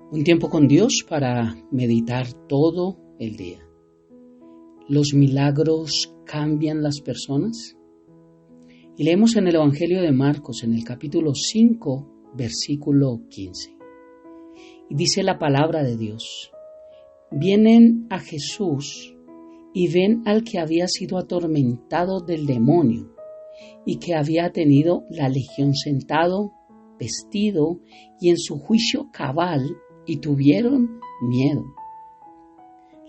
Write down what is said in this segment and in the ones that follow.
Un tiempo con Dios para meditar todo el día. ¿Los milagros cambian las personas? Y leemos en el Evangelio de Marcos, en el capítulo 5, versículo 15. Y dice la palabra de Dios: vienen a Jesús y ven al que había sido atormentado del demonio y que había tenido la legión sentado, vestido y en su juicio cabal, y tuvieron miedo.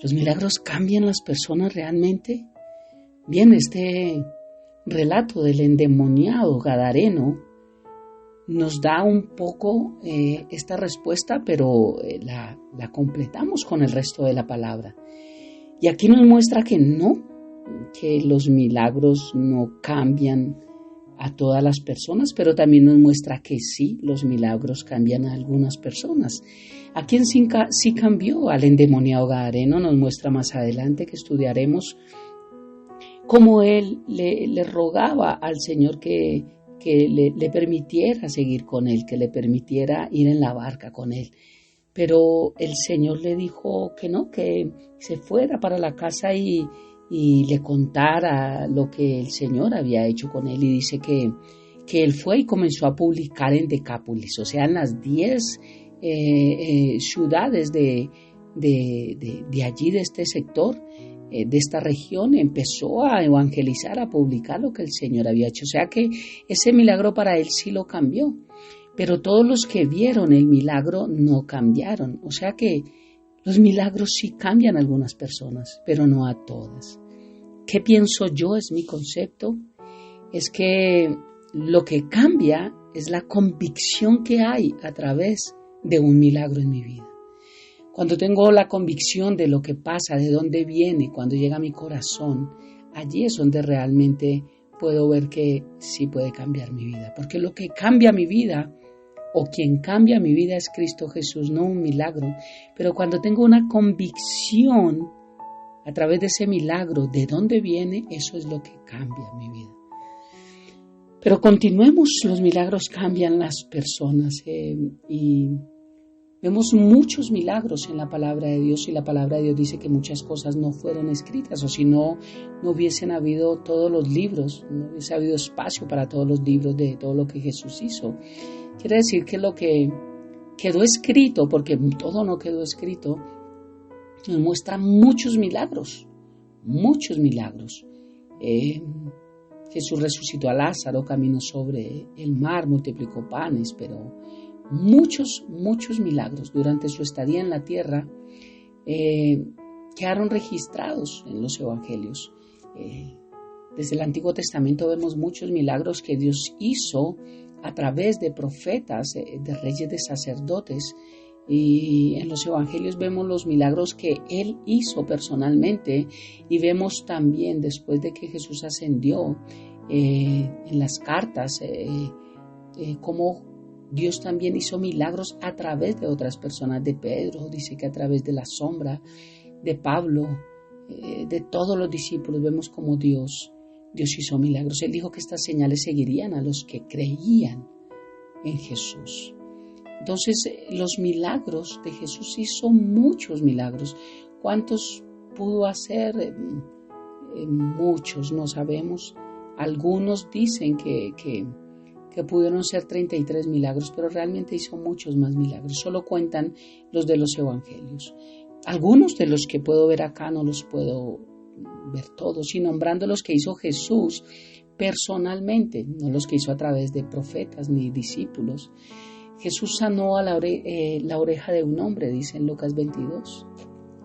¿Los milagros cambian las personas realmente? Bien, este relato del endemoniado gadareno nos da un poco esta respuesta, pero la completamos con el resto de la palabra. Y aquí nos muestra que no, que los milagros no cambian a todas las personas, pero también nos muestra que sí, los milagros cambian a algunas personas. ¿A quién sí cambió? Al endemoniado gadareno. Nos muestra más adelante, que estudiaremos, cómo él le rogaba al Señor que le permitiera seguir con él, que le permitiera ir en la barca con él. Pero el Señor le dijo que no, que se fuera para la casa y le contara lo que el Señor había hecho con él. Y dice que él fue y comenzó a publicar en Decápolis, o sea, en las 10 ciudades de allí, de este sector, de esta región. Empezó a evangelizar, a publicar lo que el Señor había hecho. O sea que ese milagro para él sí lo cambió. Pero todos los que vieron el milagro no cambiaron. O sea que los milagros sí cambian a algunas personas, pero no a todas. ¿Qué pienso yo? Es mi concepto. Es que lo que cambia es la convicción que hay a través de un milagro en mi vida. Cuando tengo la convicción de lo que pasa, de dónde viene, cuando llega a mi corazón, allí es donde realmente puedo ver que sí puede cambiar mi vida. Porque lo que cambia mi vida, o quien cambia mi vida, es Cristo Jesús, no un milagro. Pero cuando tengo una convicción a través de ese milagro, de dónde viene, eso es lo que cambia mi vida. Pero continuemos, los milagros cambian las personas y vemos muchos milagros en la palabra de Dios, y la palabra de Dios dice que muchas cosas no fueron escritas, o si no hubiesen habido todos los libros, no hubiese habido espacio para todos los libros de todo lo que Jesús hizo. Quiere decir que lo que quedó escrito, porque todo no quedó escrito, nos muestra muchos milagros, muchos milagros. Jesús resucitó a Lázaro, caminó sobre el mar, multiplicó panes, pero muchos milagros durante su estadía en la tierra quedaron registrados en los evangelios. Desde el Antiguo Testamento vemos muchos milagros que Dios hizo a través de profetas, de reyes, de sacerdotes, y en los evangelios vemos los milagros que Él hizo personalmente, y vemos también, después de que Jesús ascendió, en las cartas, cómo Dios también hizo milagros a través de otras personas. De Pedro, dice que a través de la sombra, de Pablo, de todos los discípulos, vemos cómo Dios hizo milagros. Él dijo que estas señales seguirían a los que creían en Jesús. Entonces, los milagros de Jesús, hizo muchos milagros. ¿Cuántos pudo hacer? Muchos, no sabemos. Algunos dicen que pudieron ser 33 milagros, pero realmente hizo muchos más milagros. Solo cuentan los de los evangelios. Algunos de los que puedo ver acá no los puedo ver todos, y nombrando los que hizo Jesús personalmente, no los que hizo a través de profetas ni discípulos. Jesús sanó a la oreja de un hombre, dice en Lucas 22,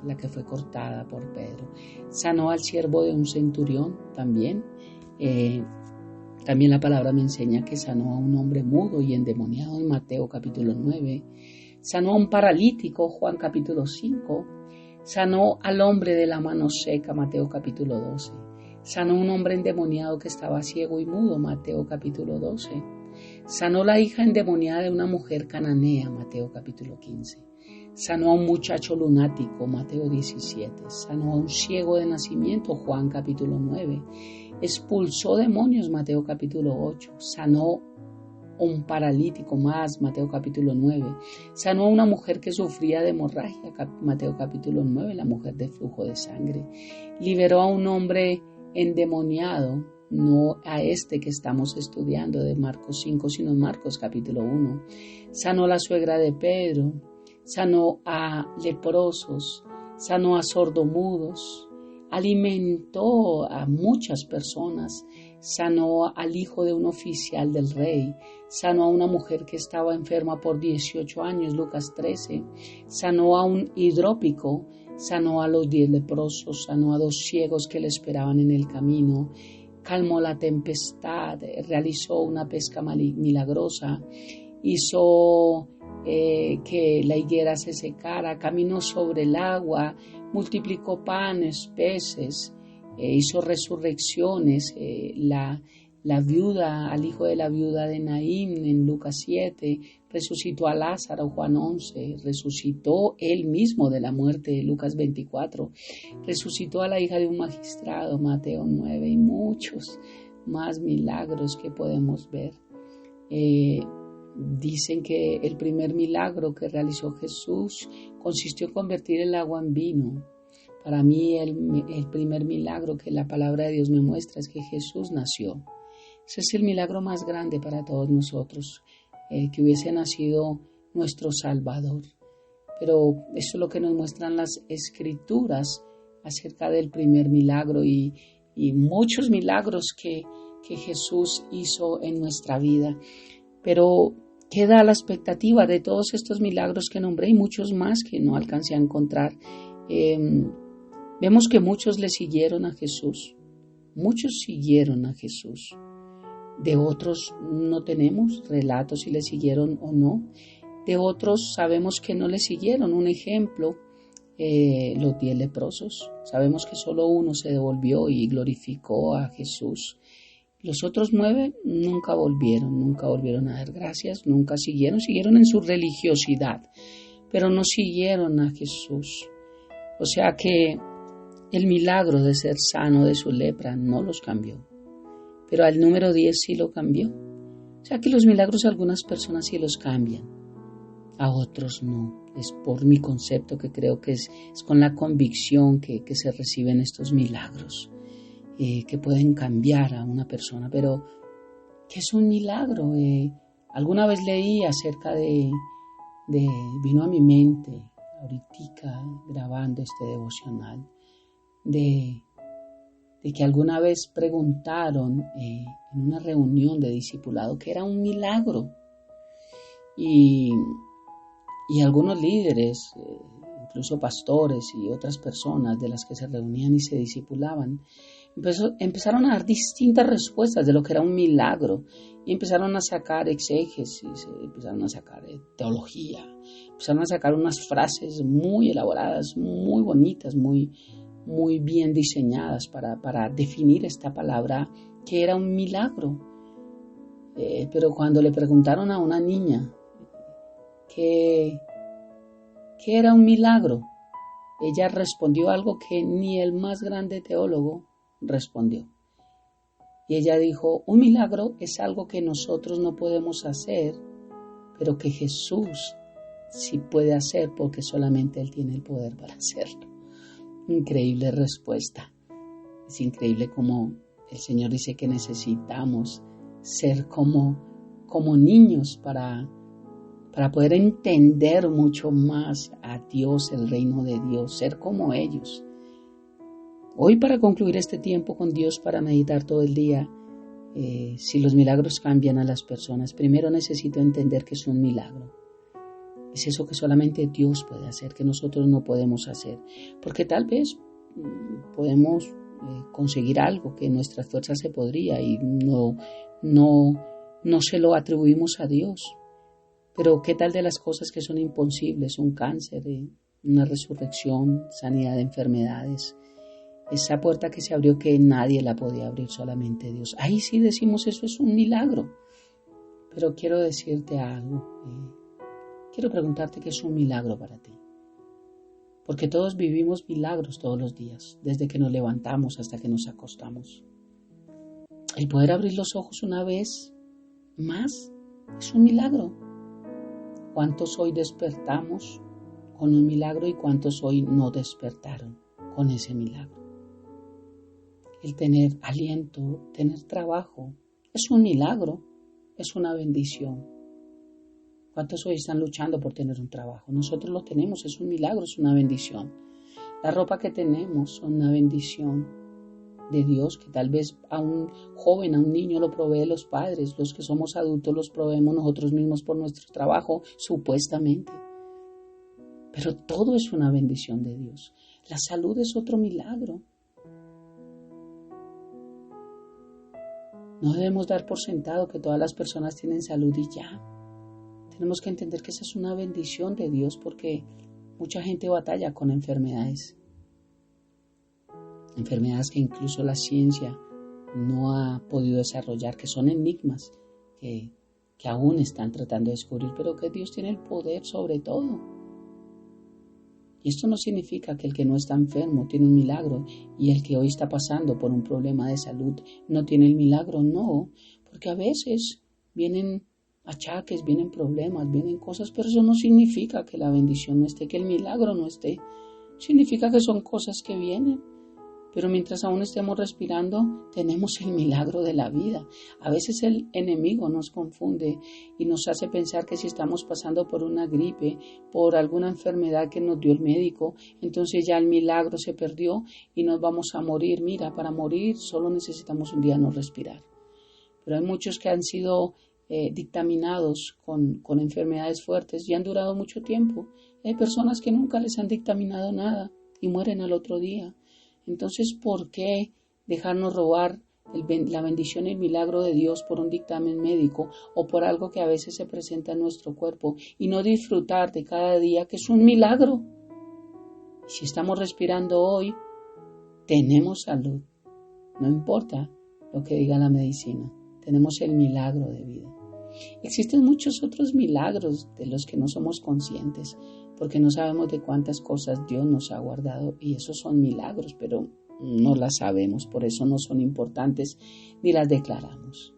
la que fue cortada por Pedro. Sanó al siervo de un centurión también. También la palabra me enseña que sanó a un hombre mudo y endemoniado en Mateo capítulo 9. Sanó a un paralítico, Juan capítulo 5. Sanó al hombre de la mano seca, Mateo capítulo 12. Sanó a un hombre endemoniado que estaba ciego y mudo, Mateo capítulo 12. Sanó la hija endemoniada de una mujer cananea, Mateo capítulo 15. Sanó a un muchacho lunático, Mateo 17. Sanó a un ciego de nacimiento, Juan capítulo 9. Expulsó demonios, Mateo capítulo 8. Sanó un paralítico más, Mateo capítulo 9. Sanó a una mujer que sufría de hemorragia, Mateo capítulo 9, la mujer de flujo de sangre. Liberó a un hombre endemoniado, no a este que estamos estudiando de Marcos 5, sino Marcos capítulo 1. Sanó a la suegra de Pedro, sanó a leprosos, sanó a sordomudos, alimentó a muchas personas, sanó al hijo de un oficial del rey, sanó a una mujer que estaba enferma por 18 años, Lucas 13, sanó a un hidrópico, sanó a los 10 leprosos, sanó a 2 ciegos que le esperaban en el camino, calmó la tempestad, realizó una pesca milagrosa, hizo que la higuera se secara, caminó sobre el agua, multiplicó panes, peces, hizo resurrecciones, la viuda, al hijo de la viuda de Naín en Lucas 7, resucitó a Lázaro, Juan 11, resucitó él mismo de la muerte, Lucas 24, resucitó a la hija de un magistrado, Mateo 9, y muchos más milagros que podemos ver. Dicen que el primer milagro que realizó Jesús consistió en convertir el agua en vino. Para mí el primer milagro que la palabra de Dios me muestra es que Jesús nació. Ese es el milagro más grande para todos nosotros, que hubiese nacido nuestro Salvador. Pero eso es lo que nos muestran las Escrituras acerca del primer milagro y muchos milagros que Jesús hizo en nuestra vida. Pero queda a la expectativa de todos estos milagros que nombré y muchos más que no alcancé a encontrar. Vemos que muchos le siguieron a Jesús. Muchos siguieron a Jesús. De otros no tenemos relatos si le siguieron o no. De otros sabemos que no le siguieron. Un ejemplo, los 10 leprosos. Sabemos que solo uno se devolvió y glorificó a Jesús. Los otros 9 nunca volvieron a dar gracias, nunca siguieron en su religiosidad, pero no siguieron a Jesús. O sea que el milagro de ser sano de su lepra no los cambió, pero al número 10 sí lo cambió. O sea que los milagros a algunas personas sí los cambian, a otros no. Es por mi concepto que creo que es con la convicción que se reciben estos milagros. Que pueden cambiar a una persona, pero ¿qué es un milagro? Alguna vez leí acerca vino a mi mente, ahorita grabando este devocional, de que alguna vez preguntaron en una reunión de discipulado qué era un milagro, y algunos líderes, incluso pastores y otras personas de las que se reunían y se discipulaban, empezaron a dar distintas respuestas de lo que era un milagro y empezaron a sacar exégesis, empezaron a sacar teología, empezaron a sacar unas frases muy elaboradas, muy bonitas, muy bien diseñadas para definir esta palabra que era un milagro. Pero cuando le preguntaron a una niña ¿qué era un milagro?, ella respondió algo que ni el más grande teólogo respondió. Y ella dijo, un milagro es algo que nosotros no podemos hacer, pero que Jesús sí puede hacer porque solamente Él tiene el poder para hacerlo. Increíble respuesta. Es increíble como el Señor dice que necesitamos ser como niños para poder entender mucho más a Dios, el reino de Dios, ser como ellos. Hoy, para concluir este tiempo con Dios, para meditar todo el día, si los milagros cambian a las personas, primero necesito entender que es un milagro. Es eso que solamente Dios puede hacer, que nosotros no podemos hacer. Porque tal vez podemos conseguir algo que en nuestras fuerzas se podría y no se lo atribuimos a Dios. Pero ¿qué tal de las cosas que son imposibles? Un cáncer, una resurrección, sanidad de enfermedades. Esa puerta que se abrió que nadie la podía abrir, solamente Dios. Ahí sí decimos eso es un milagro. Pero quiero decirte algo. Quiero preguntarte qué es un milagro para ti. Porque todos vivimos milagros todos los días, desde que nos levantamos hasta que nos acostamos. El poder abrir los ojos una vez más Es un milagro. ¿Cuántos hoy despertamos con un milagro y cuántos hoy no despertaron con ese milagro? El tener aliento, tener trabajo, es un milagro, es una bendición. ¿Cuántos hoy están luchando por tener un trabajo? Nosotros lo tenemos, es un milagro, es una bendición. La ropa que tenemos es una bendición de Dios, que tal vez a un joven, a un niño lo provee los padres, los que somos adultos los proveemos nosotros mismos por nuestro trabajo, supuestamente. Pero todo es una bendición de Dios. La salud es otro milagro. No debemos dar por sentado que todas las personas tienen salud y ya. Tenemos que entender que esa es una bendición de Dios porque mucha gente batalla con enfermedades. Enfermedades que incluso la ciencia no ha podido desarrollar, que son enigmas que aún están tratando de descubrir, pero que Dios tiene el poder sobre todo. Y esto no significa que el que no está enfermo tiene un milagro y el que hoy está pasando por un problema de salud no tiene el milagro, no, porque a veces vienen achaques, vienen problemas, vienen cosas, pero eso no significa que la bendición no esté, que el milagro no esté. Significa que son cosas que vienen. Pero mientras aún estemos respirando, tenemos el milagro de la vida. A veces el enemigo nos confunde y nos hace pensar que si estamos pasando por una gripe, por alguna enfermedad que nos dio el médico, entonces ya el milagro se perdió y nos vamos a morir. Mira, para morir solo necesitamos un día no respirar. Pero hay muchos que han sido dictaminados con enfermedades fuertes y han durado mucho tiempo. Hay personas que nunca les han dictaminado nada y mueren al otro día. Entonces, ¿por qué dejarnos robar la bendición y el milagro de Dios por un dictamen médico o por algo que a veces se presenta en nuestro cuerpo y no disfrutar de cada día que es un milagro? Si estamos respirando hoy, tenemos salud. No importa lo que diga la medicina, tenemos el milagro de vida. Existen muchos otros milagros de los que no somos conscientes, porque no sabemos de cuántas cosas Dios nos ha guardado y esos son milagros, pero no las sabemos, por eso no son importantes ni las declaramos.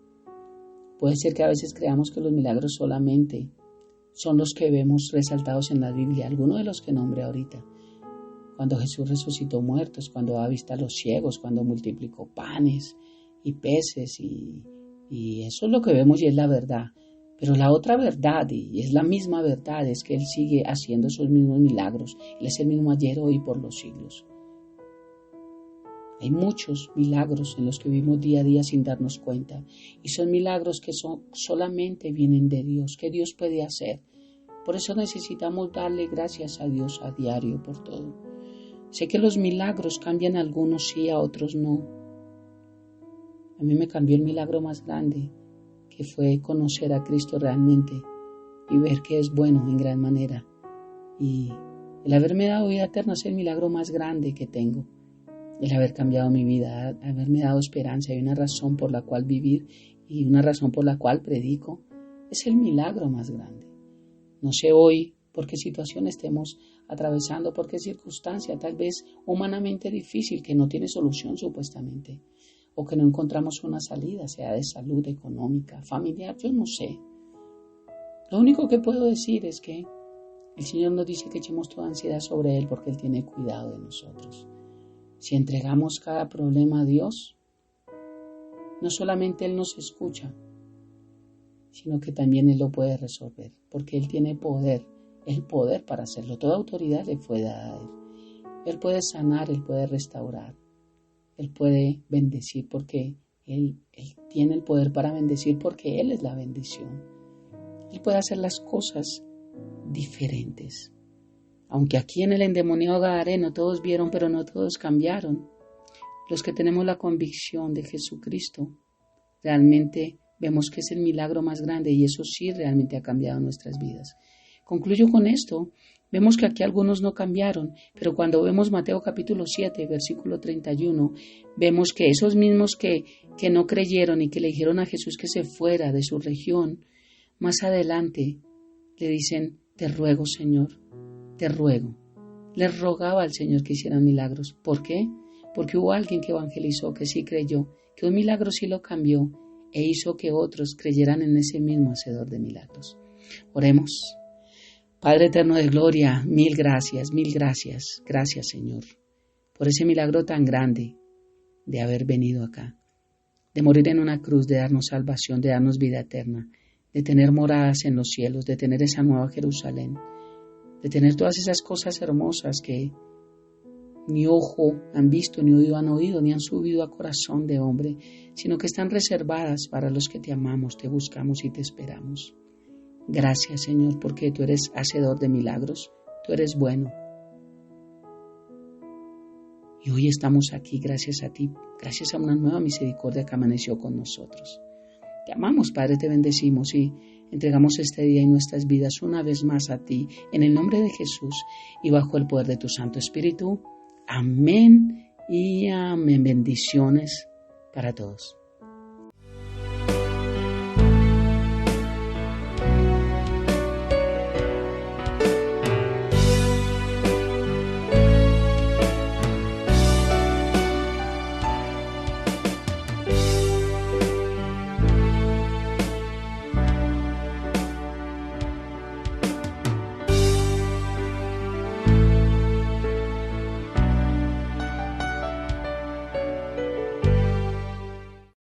Puede ser que a veces creamos que los milagros solamente son los que vemos resaltados en la Biblia, algunos de los que nombré ahorita. Cuando Jesús resucitó muertos, cuando daba vista a los ciegos, cuando multiplicó panes y peces y eso es lo que vemos y es la verdad. Pero la otra verdad, y es la misma verdad, es que Él sigue haciendo esos mismos milagros. Él es el mismo ayer, hoy y por los siglos. Hay muchos milagros en los que vivimos día a día sin darnos cuenta. Y son milagros que solamente vienen de Dios, que Dios puede hacer. Por eso necesitamos darle gracias a Dios a diario por todo. Sé que los milagros cambian a algunos sí, a otros no. A mí me cambió el milagro más grande, que fue conocer a Cristo realmente y ver que es bueno en gran manera. Y el haberme dado vida eterna es el milagro más grande que tengo. El haber cambiado mi vida, haberme dado esperanza y una razón por la cual vivir y una razón por la cual predico, es el milagro más grande. No sé hoy por qué situación estemos atravesando, por qué circunstancia, tal vez humanamente difícil, que no tiene solución supuestamente, o que no encontramos una salida, sea de salud, económica, familiar, yo no sé. Lo único que puedo decir es que el Señor nos dice que echemos toda ansiedad sobre Él porque Él tiene cuidado de nosotros. Si entregamos cada problema a Dios, no solamente Él nos escucha, sino que también Él lo puede resolver, porque Él tiene poder, el poder para hacerlo. Toda autoridad le fue dada a Él. Él puede sanar, Él puede restaurar. Él puede bendecir porque Él tiene el poder para bendecir porque Él es la bendición. Él puede hacer las cosas diferentes. Aunque aquí en el endemoniado Gadareno todos vieron, pero no todos cambiaron. Los que tenemos la convicción de Jesucristo, realmente vemos que es el milagro más grande y eso sí realmente ha cambiado nuestras vidas. Concluyo con esto. Vemos que aquí algunos no cambiaron, pero cuando vemos Mateo capítulo 7, versículo 31, vemos que esos mismos que no creyeron y que le dijeron a Jesús que se fuera de su región, más adelante le dicen, te ruego, Señor, te ruego. Les rogaba al Señor que hicieran milagros. ¿Por qué? Porque hubo alguien que evangelizó, que sí creyó, que un milagro sí lo cambió. e hizo que otros creyeran en ese mismo hacedor de milagros. Oremos. Padre eterno de gloria, mil gracias, gracias Señor, por ese milagro tan grande de haber venido acá, de morir en una cruz, de darnos salvación, de darnos vida eterna, de tener moradas en los cielos, de tener esa nueva Jerusalén, de tener todas esas cosas hermosas que ni ojo han visto, ni oído han oído, ni han subido a corazón de hombre, sino que están reservadas para los que te amamos, te buscamos y te esperamos. Gracias, Señor, porque tú eres hacedor de milagros, tú eres bueno. Y hoy estamos aquí gracias a ti, gracias a una nueva misericordia que amaneció con nosotros. Te amamos, Padre, te bendecimos y entregamos este día y nuestras vidas una vez más a ti, en el nombre de Jesús y bajo el poder de tu Santo Espíritu. Amén y amén. Bendiciones para todos.